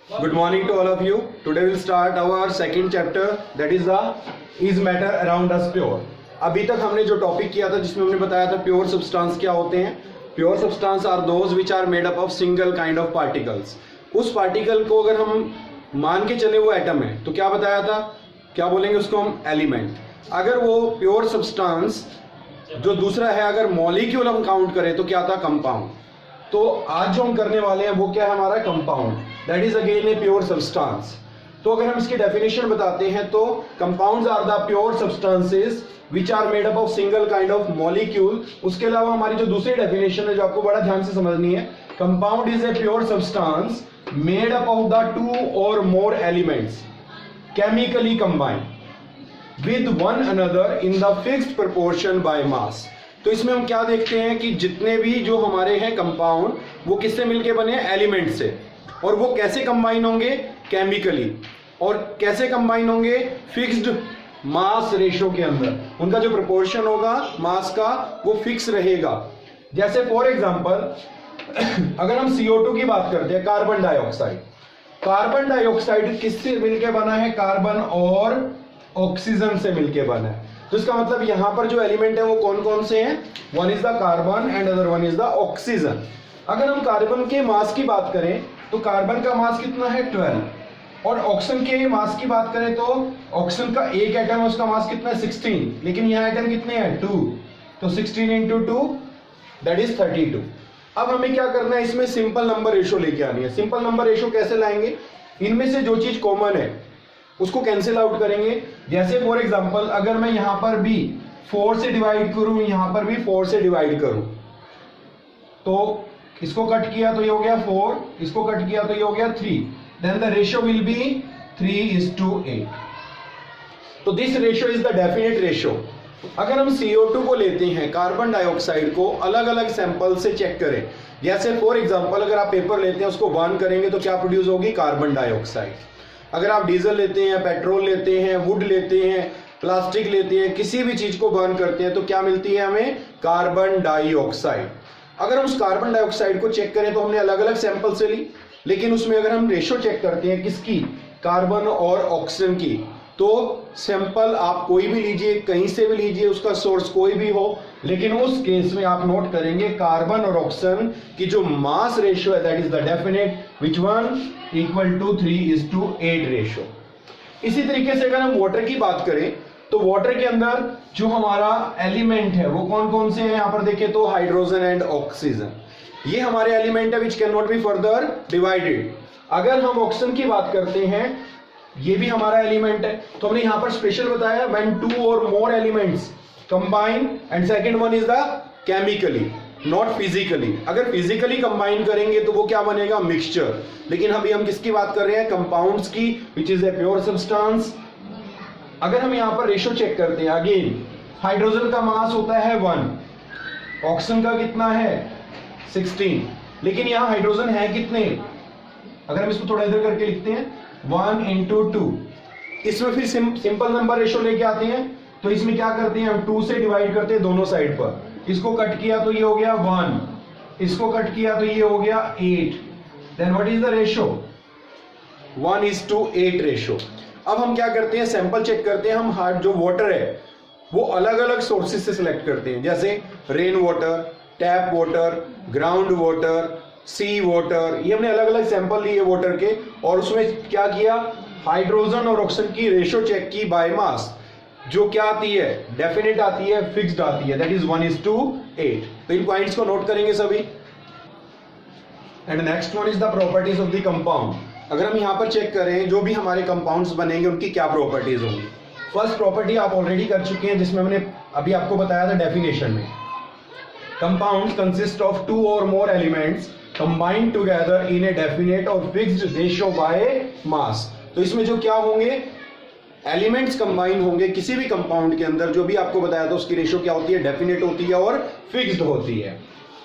Good morning to all of you. Today we'll start our second chapter, that is the is matter around us pure. अभी तक हमने जो topic किया था जिसमें हमने बताया था प्योर सब्सटेंस क्या होते हैं. Pure substance are those which are made up of single kind of particles. उस पार्टिकल को अगर हम मान के चले वो एटम है तो क्या बताया था, क्या बोलेंगे उसको हम, एलिमेंट. अगर वो प्योर सब्सटेंस जो दूसरा है अगर मॉलिक्यूल हम काउंट करें तो क्या था, कंपाउंड. तो आज जो हम करने वाले हैं वो क्या है हमारा, compound. That is again a pure substance. तो अगर हम इसकी डेफिनेशन बताते हैं तो compounds are the pure substances which are made up of single kind of molecule. उसके अलावा हमारी जो दूसरी डेफिनेशन है जो आपको बड़ा ध्यान से समझनी है, compound is a pure substance made up of the two और more elements chemically combined with one another in the fixed proportion by mass. तो इसमें हम क्या देखते हैं कि जितने भी जो हमारे हैं कंपाउंड वो किससे मिलके बने हैं, एलिमेंट से. और वो कैसे कंबाइन होंगे, केमिकली. और कैसे कंबाइन होंगे, फिक्स्ड मास रेशो के अंदर. उनका जो प्रोपोर्शन होगा मास का वो फिक्स रहेगा. जैसे फॉर एग्जांपल अगर हम CO2 की बात करते हैं, कार्बन डाइऑक्साइड. कार्बन डाइऑक्साइड किससे मिलके बना है, कार्बन और ऑक्सीजन से मिलके बना है. तो इसका मतलब यहां पर जो एलिमेंट है वो कौन कौन से हैं, one is the carbon and other one is the oxygen. अगर हम कार्बन के मास की बात करें तो कार्बन का मास कितना है, 12. और ऑक्सीजन के मास की बात करें तो ऑक्सीजन का एक एटम है उसका मास कितना है, 16. लेकिन यहाँ एटम कितने हैं, 2. तो 16 इंटू 2 दैट इज 32. अब हमें क्या करना है, इसमें सिंपल नंबर रेशो लेके आनी है. सिंपल नंबर रेशो कैसे लाएंगे, इनमें से जो चीज कॉमन है उसको कैंसिल आउट करेंगे. जैसे फॉर एग्जांपल अगर मैं यहां पर भी 4 से डिवाइड करूं, यहां पर भी 4 से डिवाइड करूं, तो इसको कट किया तो ये हो गया 4, इसको कट किया तो ये हो गया 3. Then the ratio will be 3:8. तो this ratio is the definite ratio. अगर हम CO2 को लेते हैं, कार्बन डाइऑक्साइड को अलग अलग सैंपल से चेक करें. जैसे फॉर एग्जांपल अगर आप पेपर लेते हैं उसको बर्न करेंगे तो क्या प्रोड्यूस होगी, कार्बन डाइऑक्साइड. अगर आप डीजल लेते हैं, पेट्रोल लेते हैं, वुड लेते हैं, प्लास्टिक लेते हैं, किसी भी चीज को बर्न करते हैं तो क्या मिलती है हमें, कार्बन डाइऑक्साइड. अगर हम उस कार्बन डाइऑक्साइड को चेक करें तो हमने अलग अलग सैंपल से ली, लेकिन उसमें अगर हम रेशो चेक करते हैं किसकी, कार्बन और ऑक्सीजन की, तो सैंपल आप कोई भी लीजिए, कहीं से भी लीजिए, उसका सोर्स कोई भी हो, लेकिन उस केस में आप नोट करेंगे कार्बन और ऑक्सीजन की जो मास रेशियो है that is the definite which one equal to 3:8 ratio. इसी तरीके से अगर हम वाटर की बात करें तो वाटर के अंदर जो हमारा एलिमेंट है वो कौन कौन से हैं, यहां पर देखें तो हाइड्रोजन एंड ऑक्सीजन. ये हमारे एलिमेंट है which can not be further divided. अगर हम ऑक्सीजन की बात करते हैं, ये भी हमारा एलिमेंट है. तो हमने यहां पर स्पेशल बताया व्हेन 2 और more elements combine and second one is the chemically not physically. अगर फिजिकली कंबाइन करेंगे तो वो क्या बनेगा, मिक्सचर. लेकिन अभी हम किसकी बात कर रहे हैं, कंपाउंड्स की, which is a pure substance. अगर हम यहां पर रेशो चेक करते हैं, अगेन हाइड्रोजन का मास होता है 1, ऑक्सीजन का कितना है 16. लेकिन यहां हाइड्रोजन है कितने, अगर हम इसको थोड़ा इधर करके लिखते हैं 1 इंटू 2. इसमें फिर सिंपल नंबर रेशो लेके आते हैं. तो इसमें क्या करते हैं हम 2 से डिवाइड करते हैं दोनों साइड पर. इसको कट किया तो ये हो गया 1, इसको कट किया तो ये हो गया 8. Then what is the ratio, 1:8 ratio. अब हम क्या करते हैं, सैंपल चेक करते हैं. हम हार्ड जो वाटर है वो अलग अलग सोर्सेज से सिलेक्ट करते हैं. जैसे rain water, tap water, ground water, sea water. ये हमने अलग अलग सैंपल लिए वाटर के और उसमें क्या किया, हाइड्रोजन और ऑक्सीजन की रेशो चेक की बाय मास. जो क्या आती है, डेफिनेट आती है, फिक्स्ड आती है, दैट इज 1:8. तो इन पॉइंट्स को नोट करेंगे सभी. And next one is the properties of the compound. अगर हम यहां पर चेक करें जो भी हमारे कंपाउंड्स बनेंगे उनकी क्या प्रॉपर्टीज होंगी. फर्स्ट प्रॉपर्टी आप ऑलरेडी कर चुके हैं जिसमें हमने अभी आपको बताया था डेफिनेशन में. कंपाउंड्स कंसिस्ट ऑफ 2 और more elements combined together in a definite और फिक्स्ड रेशियो बाय मास. तो इसमें जो क्या होंगे, एलिमेंट्स कंबाइन होंगे किसी भी कंपाउंड के अंदर. जो भी आपको बताया था उसकी रेशियो क्या होती है, डेफिनेट होती है और फिक्स्ड होती है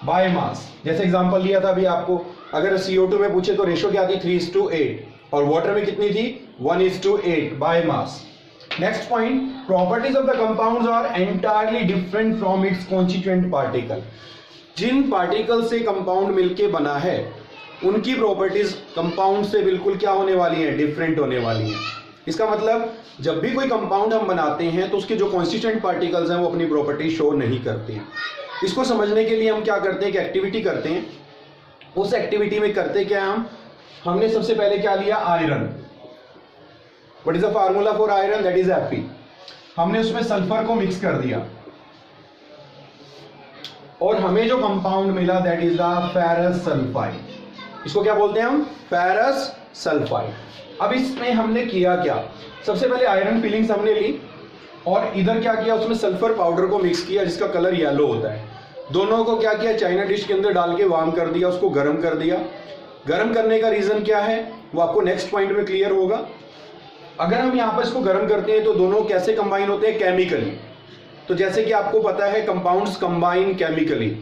बाय मास. जैसे एग्जांपल लिया था अभी आपको, अगर CO2 में पूछे तो रेशियो क्या थी, 3:8, और वाटर में कितनी थी, 1:8 by mass. Next point, properties of the compounds are entirely different from its constituent particle. जिन पार्टिकल से कंपाउंड मिलके बना है उनकी प्रॉपर्टीज कंपाउंड से बिल्कुल क्या होने वाली हैं, डिफरेंट होने वाली हैं। इसका मतलब जब भी कोई कंपाउंड हम बनाते हैं तो उसके जो कॉन्स्टिट्यूएंट पार्टिकल्स हैं वो अपनी प्रॉपर्टी शो नहीं करते हैं। इसको समझने के लिए हम क्या करते हैं, एक एक्टिविटी करते हैं। उस एक्टिविटी में करते क्या हम, हमने सबसे पहले क्या लिया, iron. What is the formula for iron, that is Fe। हमने उसमें सल्फर को मिक्स कर दिया और हमें जो कंपाउंड मिला that is the ferrous sulphide. इसको क्या बोलते हैं हम, फेरस सल्फाइड। अब इसमें हमने किया क्या, सबसे पहले आयरन फिलिंग्स हमने ली और इधर क्या किया, उसमें सल्फर पाउडर को मिक्स किया जिसका कलर येलो होता है। दोनों को क्या किया, चाइना डिश के अंदर डाल के वार्म कर दिया, उसको गर्म कर दिया। गर्म करने का रीजन क्या है वो आपको नेक्स्ट पॉइंट में क्लियर होगा। अगर हम यहाँ पर इसको गर्म करते हैं तो दोनों कैसे कंबाइन होते हैं, केमिकली। तो जैसे कि आपको पता है कंपाउंड्स कंबाइन केमिकली,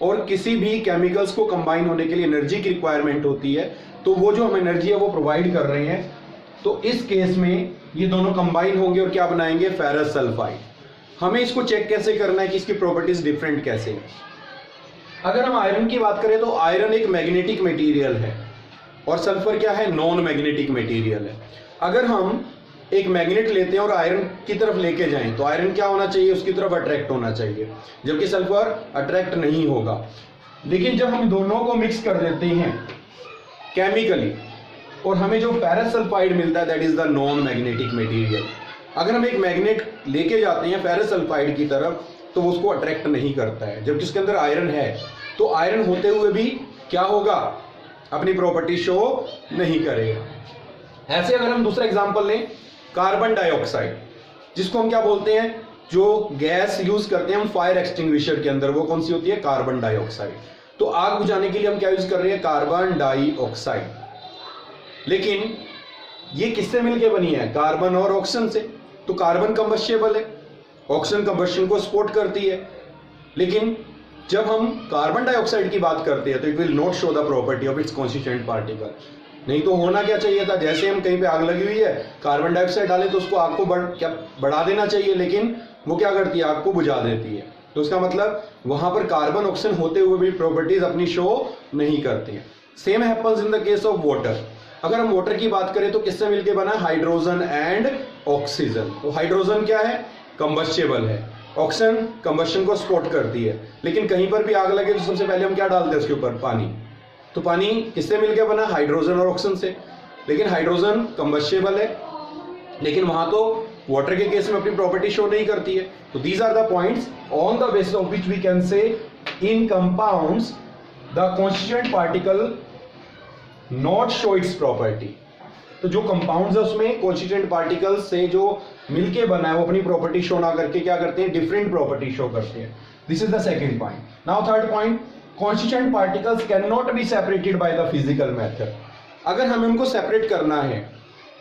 और किसी भी केमिकल्स को कंबाइन होने के लिए एनर्जी की रिक्वायरमेंट होती है, तो वो जो हम एनर्जी है वो प्रोवाइड कर रहे हैं। तो इस केस में ये दोनों कंबाइन होंगे और क्या बनाएंगे, फेरस सल्फाइड। हमें इसको चेक कैसे करना है कि इसकी प्रॉपर्टीज डिफरेंट कैसे है। अगर हम आयरन की बात करें तो आयरन एक मैग्नेटिक मटेरियल है और सल्फर क्या है, नॉन मैग्नेटिक मटेरियल है। अगर हम एक मैग्नेट लेते हैं और आयरन की तरफ लेके जाएं तो आयरन क्या होना चाहिए, उसकी तरफ अट्रैक्ट होना चाहिए, जबकि सल्फर अट्रैक्ट नहीं होगा। लेकिन जब हम दोनों को मिक्स कर देते हैं केमिकली और हमें जो फेरस सल्फाइड मिलता है that is the non magnetic material. अगर हम एक मैग्नेट लेके जाते हैं फेरस सल्फाइड की तरफ तो वो उसको अट्रैक्ट नहीं करता है, जबकि उसके अंदर आयरन है। तो आयरन होते हुए भी क्या होगा, अपनी प्रॉपर्टी शो नहीं करेगा। ऐसे अगर हम दूसरा एग्जांपल लें, कार्बन डाइऑक्साइड, जिसको हम क्या बोलते हैं, जो गैस यूज करते हैं हम फायर एक्सटिंग्विशर के अंदर, वो कौन सी होती है, कार्बन डाइऑक्साइड। तो आग बुझाने के लिए हम क्या यूज कर रहे हैं, कार्बन डाइऑक्साइड। लेकिन ये किससे मिलके बनी है, कार्बन और ऑक्सीजन से। तो कार्बन कंबस्टेबल है, ऑक्सीजन कंबस्शन को सपोर्ट करती है। लेकिन जब हम कार्बन डाइऑक्साइड की बात करते हैं तो it will not show the property of its constituent particle. नहीं तो होना क्या चाहिए था, जैसे हम कहीं पे आग लगी हुई है, कार्बन डाइऑक्साइड डालें तो उसको आग को बढ़ा देना चाहिए, लेकिन वो क्या करती है, आग को बुझा देती है। तो इसका मतलब वहां पर कार्बन ऑक्सीजन होते हुए भी प्रॉपर्टीज अपनी शो नहीं करती है। Same happens in the case of water. अगर हम वाटर की बात करें तो किससे मिलके बना है, हाइड्रोजन एंड ऑक्सीजन। तो हाइड्रोजन क्या है, कंबस्टेबल है, ऑक्सीजन कंबस्शन को सपोर्ट करती है। लेकिन कहीं पर भी आग लगे तो सबसे पहले हम क्या डालते हैं उसके ऊपर, पानी। तो पानी किससे मिलके बना, हाइड्रोजन और ऑक्सीजन से। लेकिन हाइड्रोजन कंबस्टेबल है, लेकिन वहां तो वाटर के केस में अपनी प्रॉपर्टी शो नहीं करती है। तो these are the points on the basis of which we can say in compounds the constituent particle not show its property. तो जो कंपाउंड्स है उसमें कॉन्स्टिट्यूएंट पार्टिकल्स से जो मिलके बना है वो अपनी प्रॉपर्टी शो ना करके क्या करते हैं, डिफरेंट प्रॉपर्टी शो करते हैं। This is the second point. Now third point, constituent particles can not be separated by the physical method. अगर हमें उनको सेपरेट करना है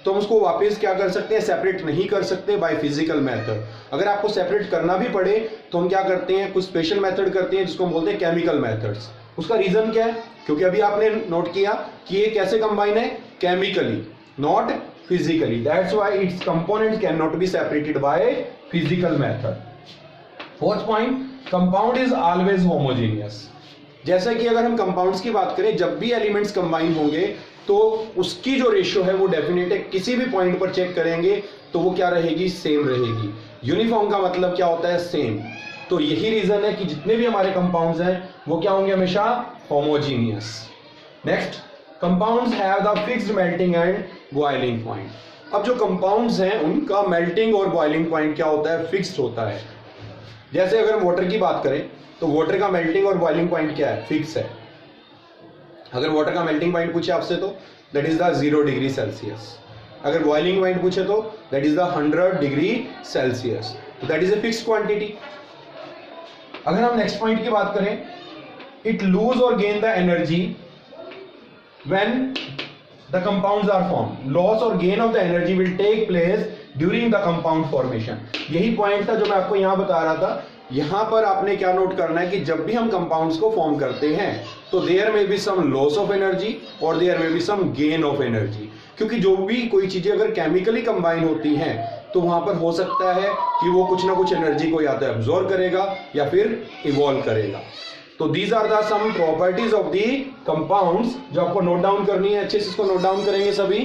तो हम उसको वापस क्या कर सकते हैं, सेपरेट नहीं कर सकते बाय फिजिकल मेथड। अगर आपको सेपरेट करना भी पड़े तो हम क्या करते हैं, कुछ स्पेशल मेथड करते हैं जिसको हम बोलते हैं केमिकल मेथड्स। उसका रीजन क्या है, क्योंकि अभी आपने नोट किया कि ये कैसे कंबाइन है, chemically not physically, that's why its components cannot be separated by physical method. Fourth point, compound is always homogeneous. जैसे कि अगर हम कंपाउंड्स की बात करें, जब भी एलिमेंट्स कंबाइन होंगे तो उसकी जो रेशियो है वो डेफिनेट है, किसी भी पॉइंट पर चेक करेंगे तो वो क्या रहेगी, सेम रहेगी। यूनिफॉर्म का मतलब क्या होता है, सेम। तो यही रीजन है कि जितने भी हमारे कंपाउंड्स हैं वो क्या होंगे, हमेशा homogeneous. Next, compounds have the fixed melting and boiling point. अब जो कंपाउंड्स हैं उनका मेल्टिंग और बॉइलिंग पॉइंट क्या होता है, फिक्स्ड होता है। जैसे अगर हम वाटर की बात करें तो वाटर का मेल्टिंग और बॉइलिंग पॉइंट क्या है, फिक्स है। अगर वाटर का मेल्टिंग पॉइंट पूछे आपसे तो that is the 0 degree Celsius. अगर बॉइलिंग पॉइंट पूछे तो that is the 100 degree Celsius. तो that is a fixed quantity. अगर हम नेक्स्ट पॉइंट की बात करें, इट लूज और gain the energy when the compounds are formed. Loss or gain of the energy will take place during the compound formation. यही point था जो मैं आपको यहां बता रहा था। यहां पर आपने क्या नोट करना है कि जब भी हम कंपाउंड्स को फॉर्म करते हैं तो there may be some loss of energy और there may be some gain of energy. क्योंकि जो भी कोई चीजें अगर केमिकली कंबाइन होती हैं तो वहां पर हो सकता है कि वो कुछ ना कुछ एनर्जी को या तो एब्जॉर्ब करेगा या फिर इवॉल्व करेगा। तो these are the some properties of the compounds जो आपको नोट डाउन करनी है, अच्छे से इसको नोट डाउन करेंगे सभी।